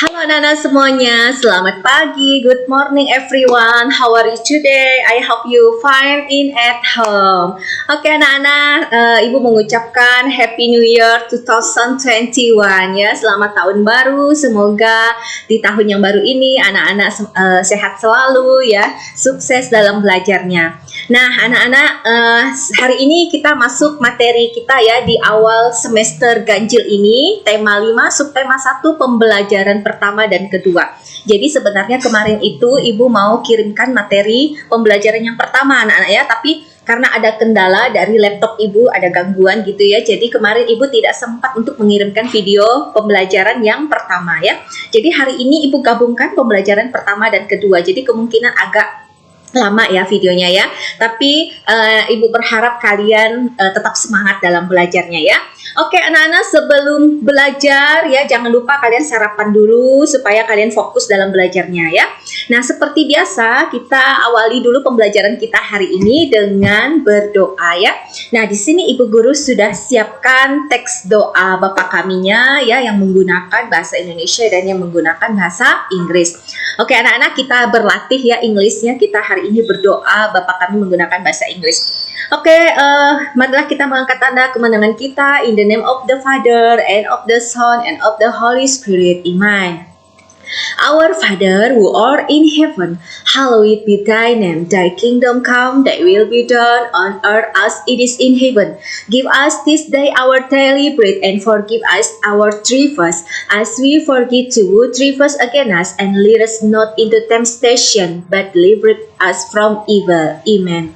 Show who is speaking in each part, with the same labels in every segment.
Speaker 1: Halo anak-anak semuanya, selamat pagi, good morning everyone. How are you today? I hope you fine in at home. Oke anak-anak, Ibu mengucapkan Happy New Year 2021 ya. Selamat tahun baru, semoga di tahun yang baru ini anak-anak sehat selalu ya, sukses dalam belajarnya. Nah anak-anak, hari ini kita masuk materi kita ya di awal semester ganjil ini, tema 5, subtema 1, pembelajaran pertama dan kedua. Jadi sebenarnya kemarin itu Ibu mau kirimkan materi pembelajaran yang pertama anak-anak ya, tapi karena ada kendala dari laptop Ibu, ada gangguan gitu ya, jadi kemarin Ibu tidak sempat untuk mengirimkan video pembelajaran yang pertama ya. Jadi hari ini Ibu gabungkan pembelajaran pertama dan kedua, jadi kemungkinan agak lama ya videonya ya, tapi Ibu berharap kalian tetap semangat dalam belajarnya ya. Oke anak-anak, sebelum belajar ya jangan lupa kalian sarapan dulu supaya kalian fokus dalam belajarnya ya. Nah seperti biasa kita awali dulu pembelajaran kita hari ini dengan berdoa ya. Nah di sini Ibu Guru sudah siapkan teks doa Bapa Kaminya ya, yang menggunakan bahasa Indonesia dan yang menggunakan bahasa Inggris. Oke anak-anak, kita berlatih ya Inggrisnya, kita hari ini berdoa Bapa Kami menggunakan bahasa Inggris. Oke, marilah kita mengangkat tanda kemenangan kita. In the name of the Father, and of the Son, and of the Holy Spirit. Amen. Our Father who art in heaven, hallowed be thy name. Thy kingdom come, thy will be done on earth as it is in heaven. Give us this day our daily bread, and forgive us our trespasses, as we forgive those who trespass against us. And lead us not into temptation, but deliver us from evil. Amen.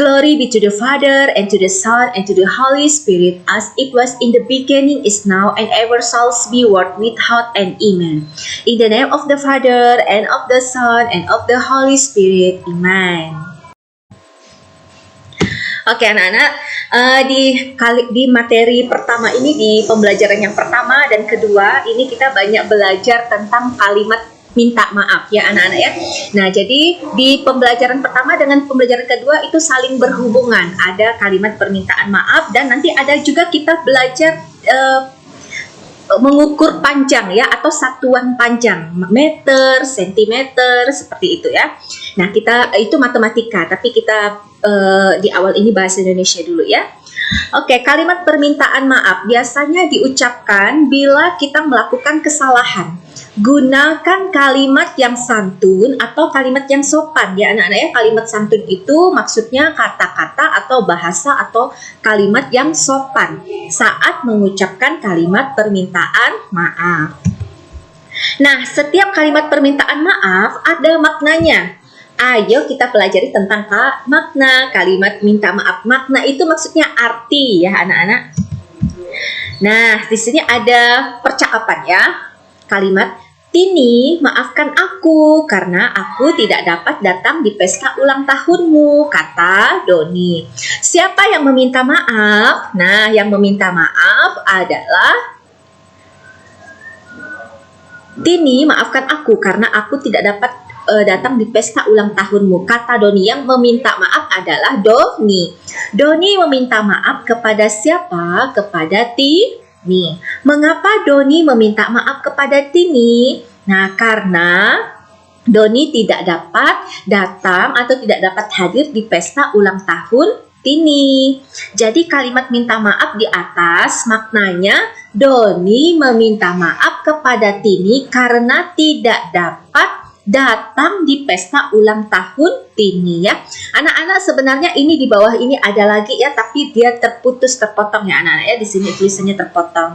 Speaker 1: Glory be to the Father, and to the Son, and to the Holy Spirit, as it was in the beginning, is now, and ever shall be, world without end. Amen. In the name of the Father, and of the Son, and of the Holy Spirit. Amen. Oke anak-anak, di materi pertama ini, di pembelajaran yang pertama dan kedua, ini kita banyak belajar tentang kalimat minta maaf ya anak-anak ya. Nah jadi di pembelajaran pertama dengan pembelajaran kedua itu saling berhubungan, ada kalimat permintaan maaf, dan nanti ada juga kita belajar mengukur panjang ya, atau satuan panjang, meter, sentimeter, seperti itu ya. Nah kita itu matematika, tapi kita di awal ini bahasa Indonesia dulu ya. Oke, kalimat permintaan maaf biasanya diucapkan bila kita melakukan kesalahan. Gunakan kalimat yang santun atau kalimat yang sopan ya anak-anak ya. Kalimat santun itu maksudnya kata-kata atau bahasa atau kalimat yang sopan saat mengucapkan kalimat permintaan maaf. Nah, setiap kalimat permintaan maaf ada maknanya. Ayo kita pelajari tentang makna kalimat minta maaf. Makna itu maksudnya arti ya anak-anak. Nah, di sini ada percakapan ya. Kalimat, Tini, maafkan aku karena aku tidak dapat datang di pesta ulang tahunmu, kata Doni. Siapa yang meminta maaf? Nah, yang meminta maaf adalah Tini, maafkan aku karena aku tidak dapat datang di pesta ulang tahunmu, kata Doni. Yang meminta maaf adalah Doni. Doni meminta maaf kepada siapa? Kepada Tini. Mengapa Doni meminta maaf kepada Tini? Nah, karena Doni tidak dapat datang atau tidak dapat hadir di pesta ulang tahun Tini. Jadi kalimat minta maaf di atas maknanya Doni meminta maaf kepada Tini karena tidak dapat datang di pesta ulang tahun Tini ya. Anak-anak sebenarnya ini di bawah ini ada lagi ya, tapi dia terpotong ya anak-anak ya. Di sini tulisannya terpotong.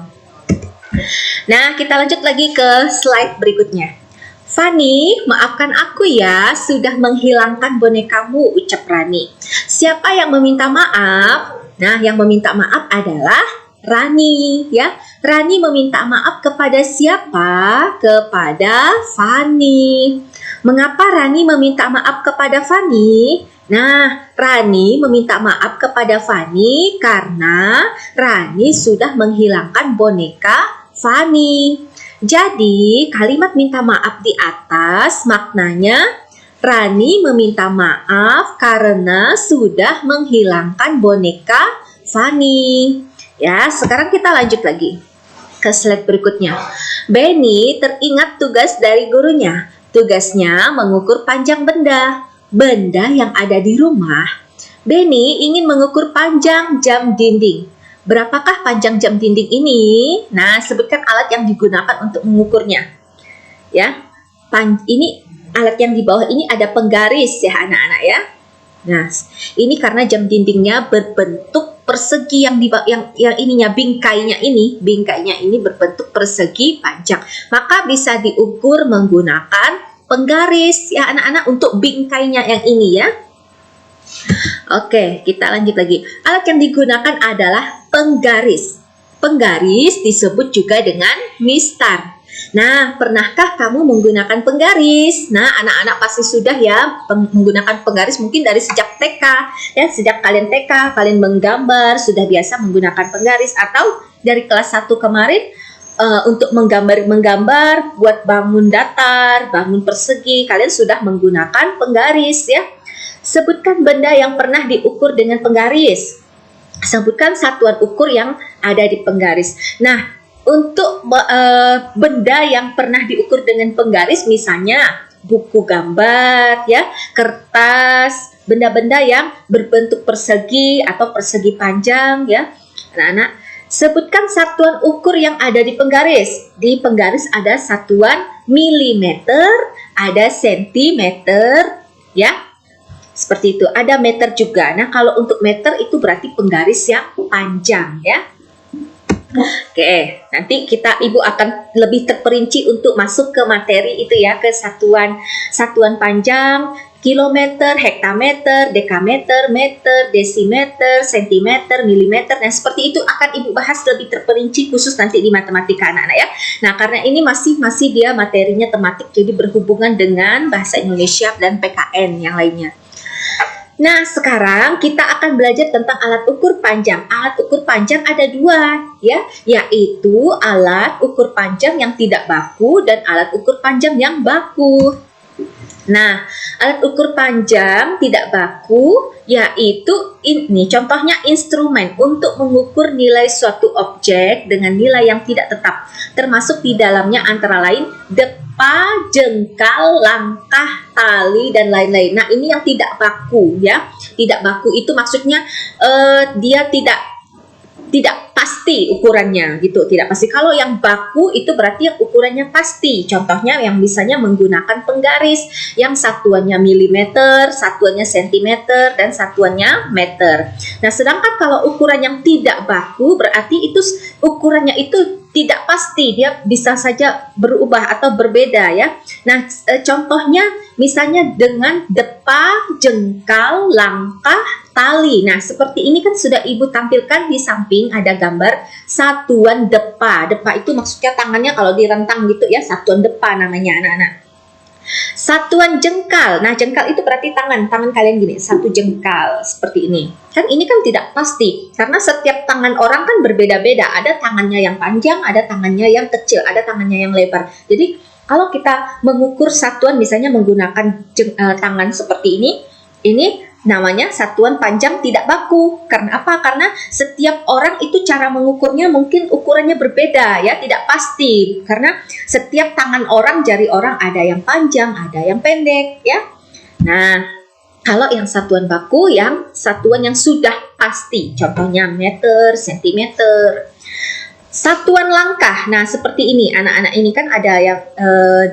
Speaker 1: Nah, kita lanjut lagi ke slide berikutnya. Fani, maafkan aku ya sudah menghilangkan bonekamu, ucap Rani. Siapa yang meminta maaf? Nah, yang meminta maaf adalah Rani ya. Rani meminta maaf kepada siapa? Kepada Fani. Mengapa Rani meminta maaf kepada Fani? Nah, Rani meminta maaf kepada Fani karena Rani sudah menghilangkan boneka Fani. Jadi, kalimat minta maaf di atas maknanya Rani meminta maaf karena sudah menghilangkan boneka Fani. Ya, sekarang kita lanjut lagi. Ke slide berikutnya. Benny teringat tugas dari gurunya. Tugasnya mengukur panjang benda. Benda yang ada di rumah. Benny ingin mengukur panjang jam dinding. Berapakah panjang jam dinding ini? Nah, sebutkan alat yang digunakan untuk mengukurnya. Ya, ini alat yang di bawah ini ada penggaris ya anak-anak ya. Nah, ini karena jam dindingnya berbentuk persegi yang ininya bingkainya ini berbentuk persegi panjang. Maka bisa diukur menggunakan penggaris ya anak-anak untuk bingkainya yang ini ya. Oke, kita lanjut lagi. Alat yang digunakan adalah penggaris. Penggaris disebut juga dengan mistar. Nah, pernahkah kamu menggunakan penggaris? Nah, anak-anak pasti sudah ya menggunakan penggaris mungkin dari sejak TK. Ya, sejak kalian TK, kalian menggambar, sudah biasa menggunakan penggaris. Atau dari kelas 1 kemarin, untuk menggambar, buat bangun datar, bangun persegi, kalian sudah menggunakan penggaris ya. Sebutkan benda yang pernah diukur dengan penggaris. Sebutkan satuan ukur yang ada di penggaris. Nah, untuk benda yang pernah diukur dengan penggaris, misalnya buku gambar, ya, kertas, benda-benda yang berbentuk persegi atau persegi panjang, ya, anak-anak. Sebutkan satuan ukur yang ada di penggaris. Di penggaris ada satuan milimeter, ada sentimeter, ya. Seperti itu, ada meter juga. Nah, kalau untuk meter itu berarti penggaris yang panjang ya. Oke, nanti Ibu akan lebih terperinci untuk masuk ke materi itu ya, ke satuan panjang, kilometer, hektameter, dekameter, meter, desimeter, sentimeter, milimeter. Nah, seperti itu akan Ibu bahas lebih terperinci khusus nanti di matematika anak-anak ya. Nah, karena ini masih dia materinya tematik, jadi berhubungan dengan bahasa Indonesia dan PKN yang lainnya. Nah, sekarang kita akan belajar tentang alat ukur panjang. Alat ukur panjang ada dua, ya, yaitu alat ukur panjang yang tidak baku dan alat ukur panjang yang baku. Nah, alat ukur panjang tidak baku yaitu ini contohnya instrumen untuk mengukur nilai suatu objek dengan nilai yang tidak tetap, termasuk di dalamnya antara lain depa, jengkal, langkah, tali, dan lain-lain. Nah, ini yang tidak baku ya. Tidak baku itu maksudnya dia tidak pasti ukurannya gitu, tidak pasti. Kalau yang baku itu berarti yang ukurannya pasti. Contohnya yang misalnya menggunakan penggaris yang satuannya milimeter, satuannya sentimeter, dan satuannya meter. Nah, sedangkan kalau ukuran yang tidak baku berarti itu ukurannya itu tidak pasti, dia bisa saja berubah atau berbeda ya. Nah, contohnya misalnya dengan depa, jengkal, langkah, tali. Nah, seperti ini kan sudah Ibu tampilkan di samping ada gambar satuan depa. Depa itu maksudnya tangannya kalau direntang gitu ya, satuan depa namanya anak-anak. Satuan jengkal. Nah, jengkal itu berarti tangan kalian gini, satu jengkal seperti ini. Kan ini kan tidak pasti karena setiap tangan orang kan berbeda-beda. Ada tangannya yang panjang, ada tangannya yang kecil, ada tangannya yang lebar. Jadi, kalau kita mengukur satuan misalnya menggunakan tangan seperti ini namanya satuan panjang tidak baku. Karena apa? Karena setiap orang itu cara mengukurnya mungkin ukurannya berbeda ya, tidak pasti. Karena setiap tangan orang, jari orang ada yang panjang, ada yang pendek ya. Nah, kalau yang satuan baku, yang satuan yang sudah pasti. Contohnya meter, sentimeter. Satuan langkah. Nah, seperti ini anak-anak, ini kan ada yang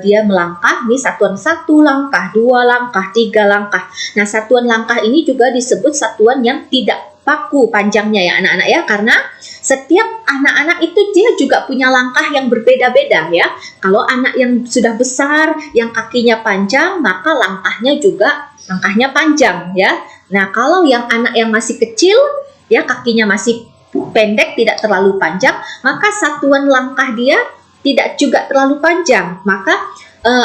Speaker 1: dia melangkah, nih satuan 1 langkah, 2 langkah, 3 langkah. Nah, satuan langkah ini juga disebut satuan yang tidak baku panjangnya ya anak-anak ya, karena setiap anak-anak itu dia juga punya langkah yang berbeda-beda ya. Kalau anak yang sudah besar, yang kakinya panjang, maka langkahnya panjang ya. Nah, kalau yang anak yang masih kecil ya, kakinya masih pendek, tidak terlalu panjang, maka satuan langkah dia tidak juga terlalu panjang. Maka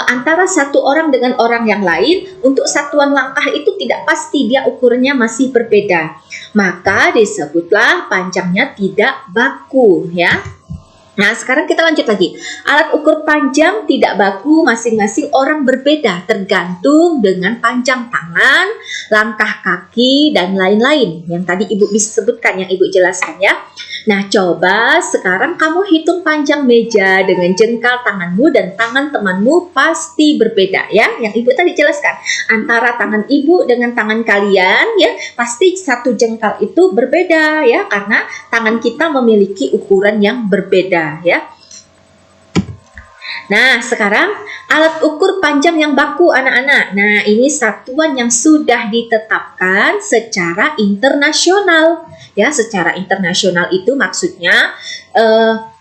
Speaker 1: antara satu orang dengan orang yang lain untuk satuan langkah itu tidak pasti, dia ukurannya masih berbeda. Maka disebutlah panjangnya tidak baku ya. Nah, sekarang kita lanjut lagi. Alat ukur panjang tidak baku masing-masing orang berbeda tergantung dengan panjang tangan, langkah kaki, dan lain-lain. Yang tadi Ibu bisa sebutkan, yang Ibu jelaskan ya. Nah, coba sekarang kamu hitung panjang meja dengan jengkal tanganmu dan tangan temanmu pasti berbeda ya. Yang Ibu tadi jelaskan, antara tangan Ibu dengan tangan kalian ya, pasti satu jengkal itu berbeda ya, karena tangan kita memiliki ukuran yang berbeda ya. Nah, sekarang alat ukur panjang yang baku anak-anak. Nah, ini satuan yang sudah ditetapkan secara internasional. Ya, secara internasional itu maksudnya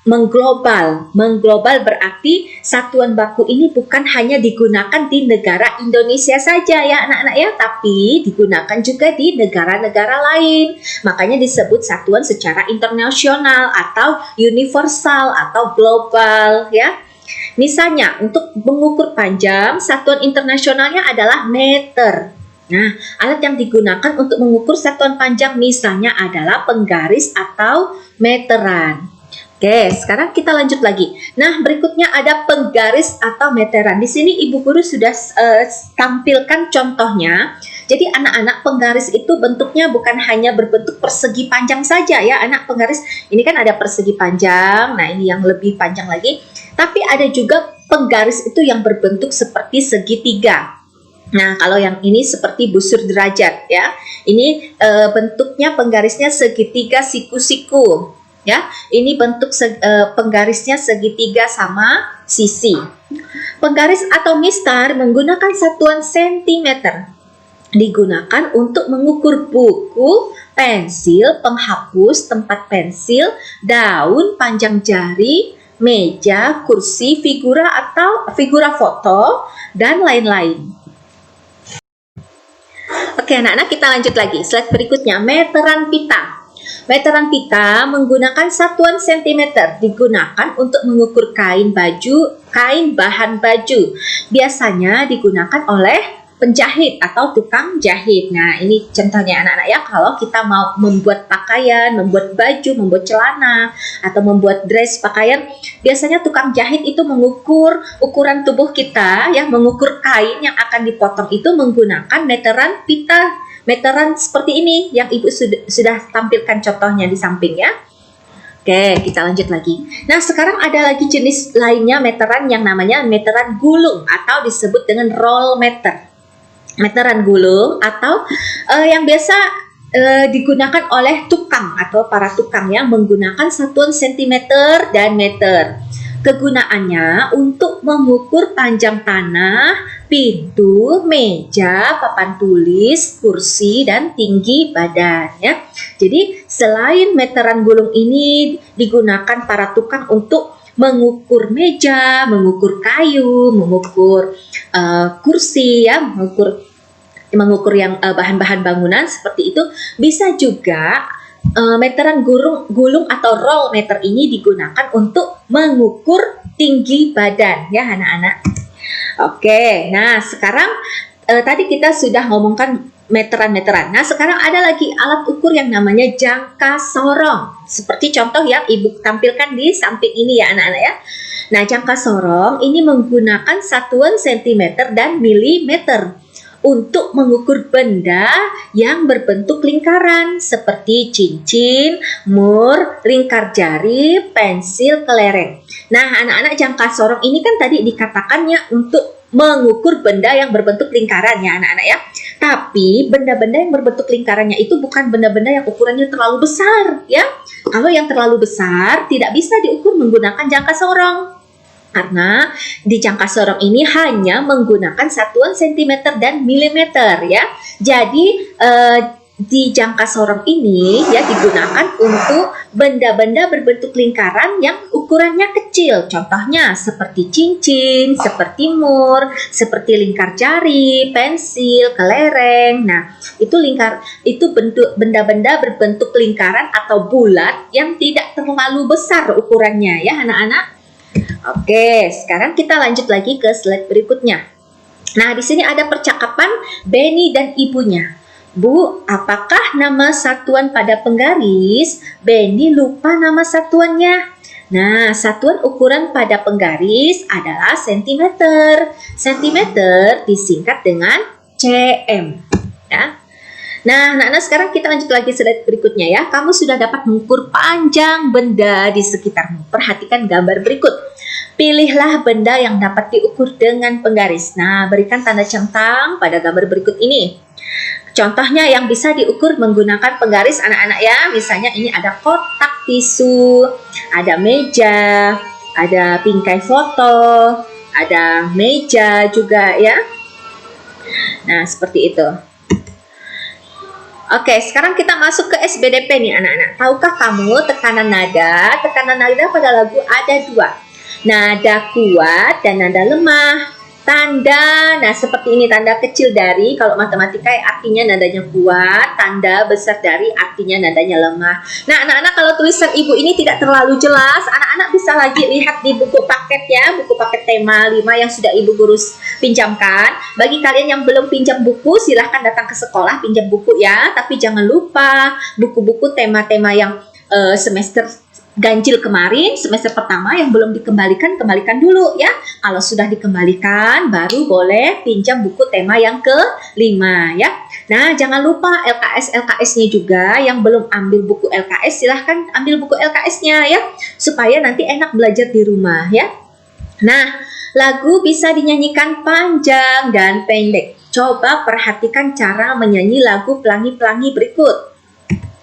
Speaker 1: mengglobal. Mengglobal berarti satuan baku ini bukan hanya digunakan di negara Indonesia saja ya anak-anak ya, tapi digunakan juga di negara-negara lain. Makanya disebut satuan secara internasional atau universal atau global ya. Misalnya untuk mengukur panjang, satuan internasionalnya adalah meter. Nah, alat yang digunakan untuk mengukur satuan panjang misalnya adalah penggaris atau meteran. Oke, sekarang kita lanjut lagi. Nah, berikutnya ada penggaris atau meteran. Di sini Ibu Guru sudah tampilkan contohnya. Jadi anak-anak, penggaris itu bentuknya bukan hanya berbentuk persegi panjang saja ya. Anak penggaris ini kan ada persegi panjang. Nah, ini yang lebih panjang lagi. Tapi ada juga penggaris itu yang berbentuk seperti segitiga. Nah, kalau yang ini seperti busur derajat ya. Ini bentuknya penggarisnya segitiga siku-siku. Ya, ini bentuk penggarisnya segitiga sama sisi. Penggaris atau mistar menggunakan satuan sentimeter. Digunakan untuk mengukur buku, pensil, penghapus, tempat pensil, daun, panjang jari, meja, kursi, figura atau figura foto, dan lain-lain. Oke, anak-anak, kita lanjut lagi. Slide berikutnya, meteran pita. Meteran pita menggunakan satuan sentimeter, digunakan untuk mengukur kain bahan baju. Biasanya digunakan oleh penjahit atau tukang jahit. Nah, ini contohnya anak-anak ya, kalau kita mau membuat pakaian, membuat baju, membuat celana, atau membuat dress pakaian, biasanya tukang jahit itu mengukur ukuran tubuh kita, ya, mengukur kain yang akan dipotong itu menggunakan meteran pita. Meteran seperti ini yang Ibu sudah tampilkan contohnya di samping ya. Oke, kita lanjut lagi. Nah, sekarang ada lagi jenis lainnya meteran yang namanya meteran gulung atau disebut dengan roll meter. Meteran gulung atau yang biasa digunakan oleh tukang atau para tukang yang menggunakan satuan sentimeter dan meter. Kegunaannya untuk mengukur panjang tanah, pintu, meja, papan tulis, kursi, dan tinggi badan ya. Jadi selain meteran gulung ini digunakan para tukang untuk mengukur meja, mengukur kayu, mengukur kursi ya, mengukur yang bahan-bahan bangunan seperti itu. Bisa juga meteran gulung atau roll meter ini digunakan untuk mengukur tinggi badan ya anak-anak. Oke, nah sekarang tadi kita sudah ngomongkan meteran-meteran. Nah, sekarang ada lagi alat ukur yang namanya jangka sorong. Seperti contoh yang Ibu tampilkan di samping ini ya anak-anak ya. Nah, jangka sorong ini menggunakan satuan sentimeter dan milimeter untuk mengukur benda yang berbentuk lingkaran seperti cincin, mur, lingkar jari, pensil, kelereng. Nah, anak-anak, jangka sorong ini kan tadi dikatakannya untuk mengukur benda yang berbentuk lingkaran ya anak-anak ya. Tapi benda-benda yang berbentuk lingkarannya itu bukan benda-benda yang ukurannya terlalu besar ya. Kalau yang terlalu besar tidak bisa diukur menggunakan jangka sorong. Karena di jangka sorong ini hanya menggunakan satuan sentimeter dan milimeter ya. Jadi di jangka sorong ini ya digunakan untuk benda-benda berbentuk lingkaran yang ukurannya kecil. Contohnya seperti cincin, seperti mur, seperti lingkar jari, pensil, kelereng. Nah, itu bentuk benda-benda berbentuk lingkaran atau bulat yang tidak terlalu besar ukurannya ya anak-anak. Oke, sekarang kita lanjut lagi ke slide berikutnya. Nah, di sini ada percakapan Benny dan ibunya. Bu, apakah nama satuan pada penggaris? Benny lupa nama satuannya. Nah, satuan ukuran pada penggaris adalah sentimeter. Sentimeter disingkat dengan cm. Ya. Nah, anak-anak, sekarang kita lanjut lagi slide berikutnya ya. Kamu sudah dapat mengukur panjang benda di sekitarmu. Perhatikan gambar berikut. Pilihlah benda yang dapat diukur dengan penggaris. Nah, berikan tanda centang pada gambar berikut ini. Contohnya yang bisa diukur menggunakan penggaris anak-anak ya. Misalnya ini ada kotak tisu, ada meja, ada bingkai foto, ada meja juga ya. Nah, seperti itu. Oke, sekarang kita masuk ke SBDP nih anak-anak. Tahukah kamu tekanan nada? Tekanan nada pada lagu ada dua. Nada kuat dan nada lemah. Tanda, nah seperti ini tanda kecil dari, kalau matematika artinya nadanya kuat, tanda besar dari artinya nadanya lemah. Nah anak-anak, kalau tulisan ibu ini tidak terlalu jelas, anak-anak bisa lagi lihat di buku paket ya, buku paket tema 5 yang sudah ibu guru pinjamkan. Bagi kalian yang belum pinjam buku, silahkan datang ke sekolah pinjam buku ya, tapi jangan lupa buku-buku tema-tema yang semester ganjil kemarin, semester pertama yang belum dikembalikan, kembalikan dulu ya. Kalau sudah dikembalikan, baru boleh pinjam buku tema yang ke-5 ya. Nah, jangan lupa LKS-LKS-nya juga. Yang belum ambil buku LKS, silahkan ambil buku LKS-nya ya, supaya nanti enak belajar di rumah ya. Nah, lagu bisa dinyanyikan panjang dan pendek. Coba perhatikan cara menyanyi lagu Pelangi-Pelangi berikut.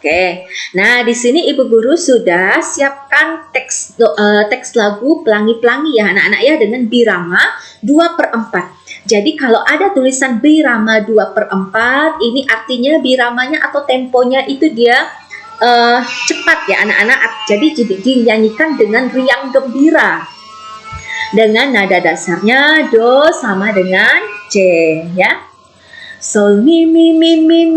Speaker 1: Oke, nah di sini ibu guru sudah siapkan teks lagu Pelangi-Pelangi ya anak-anak ya, dengan birama 2/4. Jadi kalau ada tulisan birama 2/4, ini artinya biramanya atau temponya itu dia cepat ya anak-anak. Jadi dinyanyikan dengan riang gembira. Dengan nada dasarnya do sama dengan C ya. Sol mi mi mi mi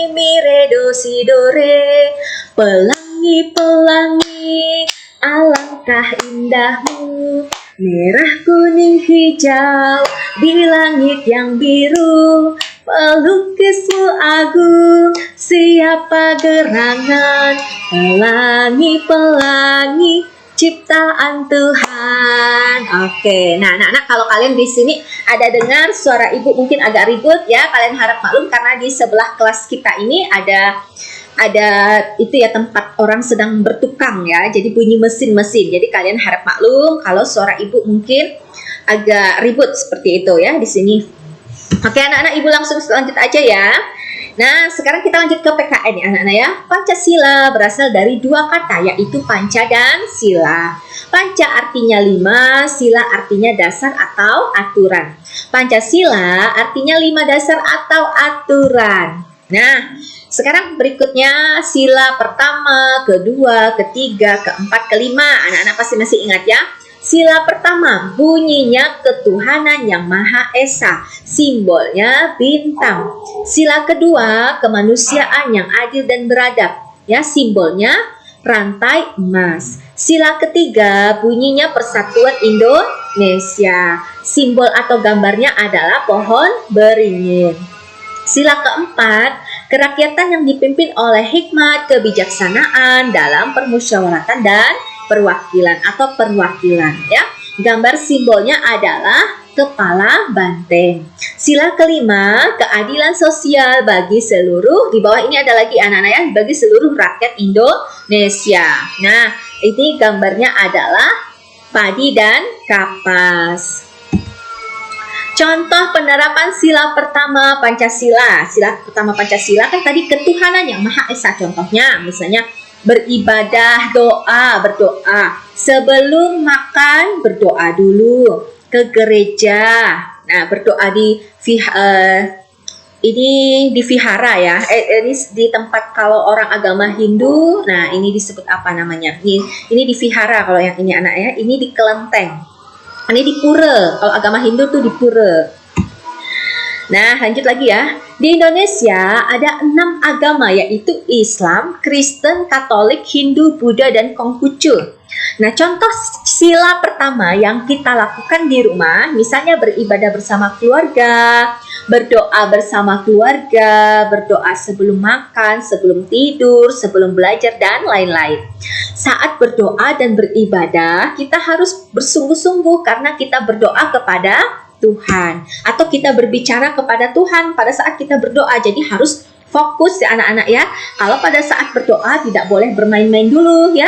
Speaker 1: mi re do si do re. Pelangi pelangi alangkah indahmu, merah kuning hijau di langit yang biru. Pelukismu agung, siapa gerangan, pelangi pelangi ciptaan Tuhan. Oke, nah anak-anak, kalau kalian di sini ada dengar suara ibu mungkin agak ribut ya, kalian harap maklum karena di sebelah kelas kita ini ada itu ya, tempat orang sedang bertukang ya, jadi bunyi mesin-mesin. Jadi kalian harap maklum kalau suara ibu mungkin agak ribut seperti itu ya di sini. Oke anak-anak, ibu langsung lanjut aja ya. Nah, sekarang kita lanjut ke PKN ya anak-anak ya. Pancasila berasal dari dua kata, yaitu panca dan sila. Panca artinya 5, sila artinya dasar atau aturan. Pancasila artinya 5 dasar atau aturan. Nah, sekarang berikutnya sila pertama, kedua, ketiga, keempat, kelima. Anak-anak pasti masih ingat ya. Sila pertama bunyinya ketuhanan yang Maha Esa, simbolnya bintang. Sila kedua kemanusiaan yang adil dan beradab, ya, simbolnya rantai emas. Sila ketiga bunyinya persatuan Indonesia, simbol atau gambarnya adalah pohon beringin. Sila keempat kerakyatan yang dipimpin oleh hikmat kebijaksanaan dalam permusyawaratan dan perwakilan atau perwakilan ya. Gambar simbolnya adalah kepala banteng. Sila kelima keadilan sosial bagi seluruh, di bawah ini ada lagi anak-anak ya, bagi seluruh rakyat Indonesia. Nah, ini gambarnya adalah padi dan kapas. Contoh penerapan sila pertama Pancasila. Sila pertama Pancasila kan tadi ketuhanan yang Maha Esa, contohnya misalnya beribadah, berdoa. Sebelum makan berdoa dulu, ke gereja. Nah, berdoa di vihara ya. Ini di tempat kalau orang agama Hindu. Nah, ini disebut apa namanya? Ini di vihara kalau yang ini anak ya. Ini di kelenteng. Ini di pura. Kalau agama Hindu tuh di pura. Nah, lanjut lagi ya. Di Indonesia ada 6 agama, yaitu Islam, Kristen, Katolik, Hindu, Buddha, dan Konghucu. Nah, contoh sila pertama yang kita lakukan di rumah, misalnya beribadah bersama keluarga, berdoa bersama keluarga, berdoa sebelum makan, sebelum tidur, sebelum belajar, dan lain-lain. Saat berdoa dan beribadah, kita harus bersungguh-sungguh karena kita berdoa kepada Tuhan, atau kita berbicara kepada Tuhan pada saat kita berdoa. Jadi harus fokus ya anak-anak ya. Kalau pada saat berdoa tidak boleh bermain-main dulu ya.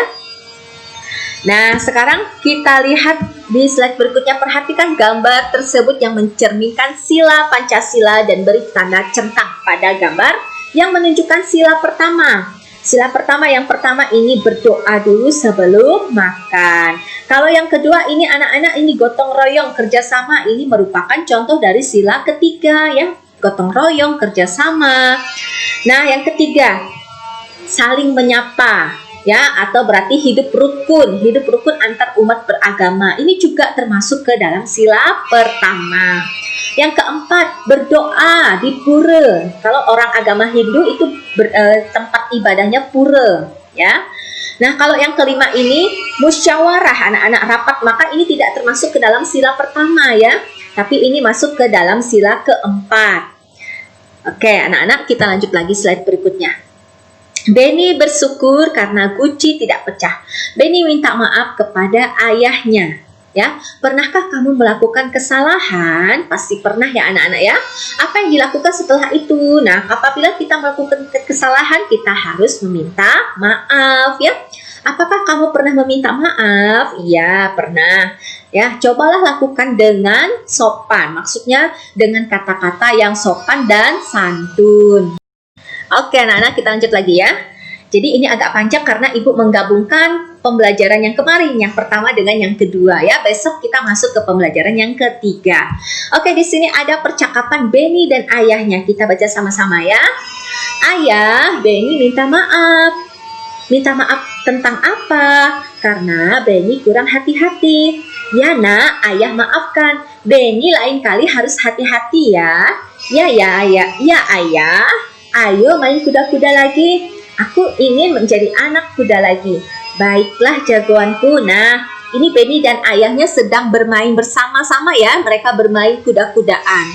Speaker 1: Nah, sekarang kita lihat di slide berikutnya. Perhatikan gambar tersebut yang mencerminkan sila Pancasila dan beri tanda centang pada gambar yang menunjukkan sila pertama. Sila pertama, yang pertama ini berdoa dulu sebelum makan. Kalau yang kedua ini anak-anak, ini gotong royong kerjasama. Ini merupakan contoh dari sila ketiga ya, gotong royong kerjasama. Nah, yang ketiga saling menyapa ya, atau berarti hidup rukun antar umat beragama. Ini juga termasuk ke dalam sila pertama. Yang keempat, berdoa di pura. Kalau orang agama Hindu itu tempat ibadahnya pura ya. Nah, kalau yang kelima ini musyawarah, anak-anak rapat makan, ini tidak termasuk ke dalam sila pertama ya, tapi ini masuk ke dalam sila keempat. Oke, anak-anak, kita lanjut lagi slide berikutnya. Benny bersyukur karena guci tidak pecah. Benny minta maaf kepada ayahnya. Ya, pernahkah kamu melakukan kesalahan? Pasti pernah ya anak-anak ya. Apa yang dilakukan setelah itu? Nah, apabila kita melakukan kesalahan, kita harus meminta maaf ya. Apakah kamu pernah meminta maaf? Iya, pernah. Ya, cobalah lakukan dengan sopan. Maksudnya dengan kata-kata yang sopan dan santun. Oke anak-anak, kita lanjut lagi ya. Jadi ini agak panjang karena ibu menggabungkan pembelajaran yang kemarin, yang pertama dengan yang kedua ya. Besok kita masuk ke pembelajaran yang ketiga. Oke, di sini ada percakapan Benny dan ayahnya. Kita baca sama-sama ya. Ayah, Benny minta maaf. Minta maaf tentang apa? Karena Benny kurang hati-hati. Ya nak, ayah maafkan. Benny lain kali harus hati-hati ya. Ya ayah. Ayo main kuda-kuda lagi. Aku ingin menjadi anak kuda lagi. Baiklah jagoanku. Nah, ini Benny dan ayahnya sedang bermain bersama-sama ya. Mereka bermain kuda-kudaan.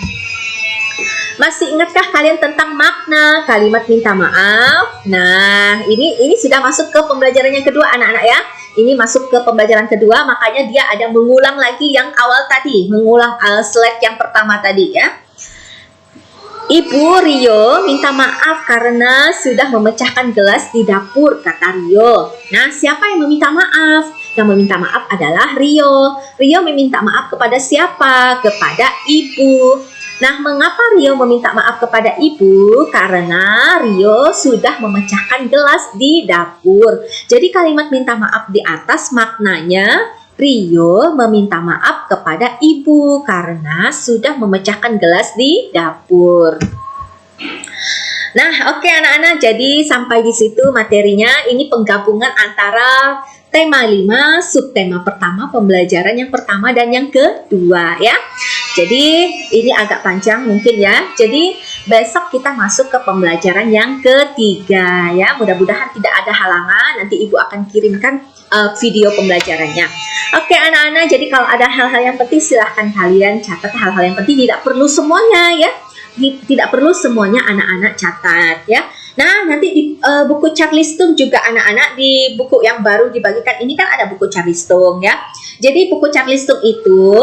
Speaker 1: Masih ingatkah kalian tentang makna kalimat minta maaf? Nah, ini sudah masuk ke pembelajaran yang kedua anak-anak ya. Ini masuk ke pembelajaran kedua, makanya dia ada mengulang lagi yang awal tadi. Mengulang slide yang pertama tadi ya. Ibu Rio minta maaf karena sudah memecahkan gelas di dapur, kata Rio. Nah, siapa yang meminta maaf? Yang meminta maaf adalah Rio. Rio meminta maaf kepada siapa? Kepada ibu. Nah, mengapa Rio meminta maaf kepada ibu? Karena Rio sudah memecahkan gelas di dapur. Jadi kalimat minta maaf di atas maknanya Rio meminta maaf kepada ibu karena sudah memecahkan gelas di dapur. Nah, oke anak-anak, jadi sampai di situ materinya. Ini penggabungan antara tema 5, subtema pertama, pembelajaran yang pertama dan yang kedua ya. Jadi ini agak panjang mungkin ya. Jadi besok kita masuk ke pembelajaran yang ketiga ya. Mudah-mudahan tidak ada halangan. Nanti ibu akan kirimkan video pembelajarannya. Oke anak-anak, jadi kalau ada hal-hal yang penting silahkan kalian catat hal-hal yang penting. Tidak perlu semuanya ya. Tidak perlu semuanya anak-anak catat ya. Nah, nanti di buku Charles Tung juga anak-anak, di buku yang baru dibagikan ini kan ada buku Charles Tung ya. Jadi buku Charles Tung itu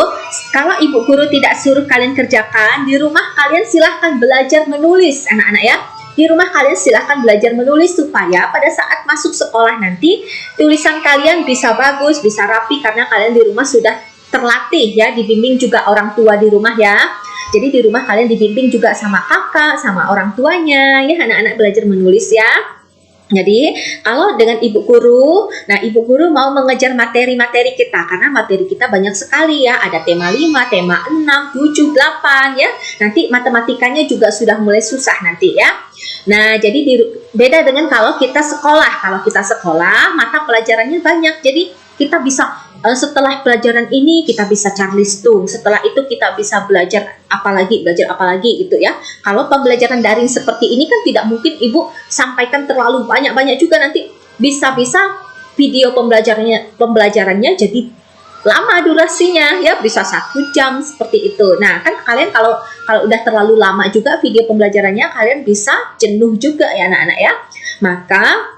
Speaker 1: kalau ibu guru tidak suruh kalian kerjakan, di rumah kalian silahkan belajar menulis anak-anak ya. Di rumah kalian silahkan belajar menulis supaya pada saat masuk sekolah nanti tulisan kalian bisa bagus, bisa rapi karena kalian di rumah sudah terlatih ya, dibimbing juga orang tua di rumah ya. Jadi di rumah kalian dibimbing juga sama kakak, sama orang tuanya ya, anak-anak belajar menulis ya. Jadi kalau dengan ibu guru, nah ibu guru mau mengejar materi-materi kita karena materi kita banyak sekali ya, ada tema 5, tema 6, 7, 8 ya. Nanti matematikanya juga sudah mulai susah nanti ya. Nah, jadi beda dengan kalau kita sekolah. Kalau kita sekolah, mata pelajarannya banyak. Jadi kita bisa setelah pelajaran ini kita bisa Charles Tung, setelah itu kita bisa belajar apa lagi gitu ya. Kalau pembelajaran daring seperti ini kan tidak mungkin ibu sampaikan terlalu banyak-banyak juga, nanti bisa-bisa video pembelajarannya jadi lama durasinya ya, bisa 1 jam seperti itu. Nah, kan kalian kalau udah terlalu lama juga video pembelajarannya, kalian bisa jenuh juga ya anak-anak ya. Maka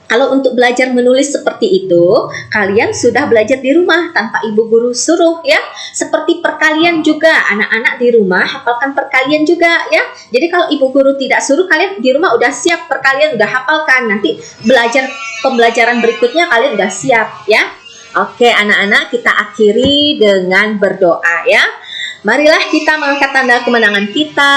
Speaker 1: kalau untuk belajar menulis seperti itu, kalian sudah belajar di rumah tanpa ibu guru suruh ya. Seperti perkalian juga, anak-anak di rumah hafalkan perkalian juga ya. Jadi kalau ibu guru tidak suruh, kalian di rumah udah siap perkalian, udah hafalkan. Nanti pembelajaran berikutnya kalian udah siap ya. Oke anak-anak, kita akhiri dengan berdoa ya. Marilah kita mengangkat tanda kemenangan kita.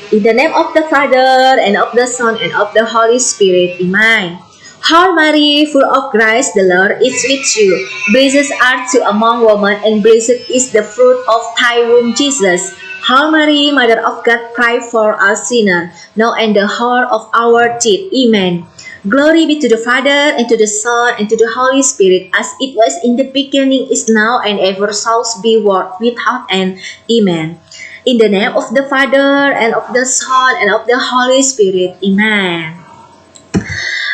Speaker 1: In the name of the Father, and of the Son, and of the Holy Spirit. Amen. Hail Mary, full of grace, the Lord is with you. Blessed art thou among women, and blessed is the fruit of thy womb, Jesus. Hail Mary, Mother of God, pray for us sinners, now and the hour of our death. Amen. Glory be to the Father, and to the Son, and to the Holy Spirit, as it was in the beginning, is now, and ever shall be, world without end. Amen. In the name of the Father, and of the Son, and of the Holy Spirit. Amen.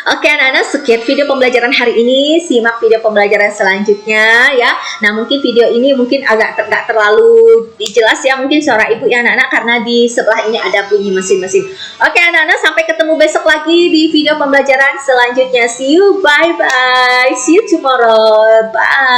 Speaker 1: Oke anak-anak, sekian video pembelajaran hari ini. Simak video pembelajaran selanjutnya ya. Nah mungkin video ini mungkin agak nggak terlalu jelas ya, mungkin suara ibu ya anak-anak, karena di sebelah ini ada bunyi mesin-mesin. Oke anak-anak, sampai ketemu besok lagi di video pembelajaran selanjutnya. See you, bye-bye. See you tomorrow. Bye.